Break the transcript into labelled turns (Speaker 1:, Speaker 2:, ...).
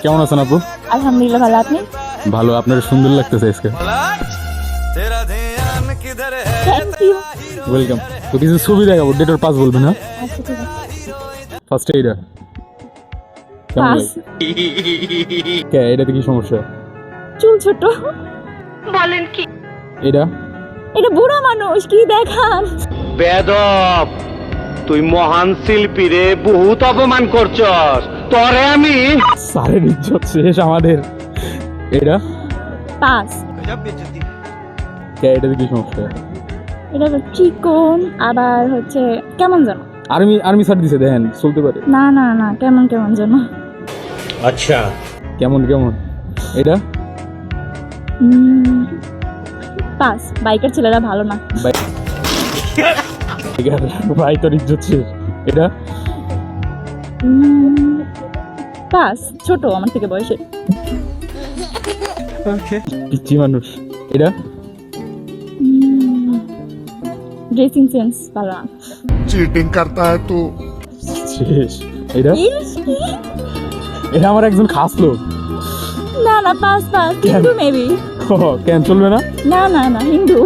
Speaker 1: কেমন আছেন আপু?
Speaker 2: আলহামদুলিল্লাহ ভালো, আপনি?
Speaker 1: ভালো, আপনার সুন্দর লাগতেছে আজকে।
Speaker 2: Thank you.
Speaker 1: ওয়েলকাম। তো কিছু ছবি দেখাবো, ডেট অর পাস বলবেন, হ্যাঁ?
Speaker 2: আচ্ছা ঠিক আছে।
Speaker 1: ফার্স্টে এইটা কেমন
Speaker 2: পাস।
Speaker 1: লাগে? কে এটাতে কি সমস্যা?
Speaker 2: চুল ছোট। বলেন কি?
Speaker 1: এটা
Speaker 2: এটা বুড়া মানুষ, কি দেখান?
Speaker 3: বেদব, তুই মহান শিল্পী রে, বহুত অপমান করছস তরে আমি।
Speaker 1: স্যারের ইজ্জত শেষ আমাদের। এটা
Speaker 2: পাস।
Speaker 1: কে এটাতে কি সমস্যা?
Speaker 2: এটা চিকন, আবার হচ্ছে কেমন যেন।
Speaker 1: আর্মি স্যার দিছে, দেখেন চলতে পারে।
Speaker 2: না না না, কেমন কেমন যেন।
Speaker 3: আচ্ছা,
Speaker 1: কেমন কেমন? এটা
Speaker 2: পাস। বাইকের ছেলেরা ভালো না।
Speaker 1: ভাই তোর ইজ্জত শেষ। এটা
Speaker 2: পাস। ছোট আমার থেকে বয়সে।
Speaker 1: পিচ্ছি মানুষ। এটা
Speaker 2: ড্রেসিং সেন্স ভালো না।
Speaker 4: चीटिंग करता है तू।
Speaker 1: শেষ। এটা
Speaker 2: ইস, কি?
Speaker 1: এটা আমার একজন খাস লোক।
Speaker 2: না না, পাস পাস। হিন্দু মেবি।
Speaker 1: কেন চলবে না?
Speaker 2: না না না, হিন্দু।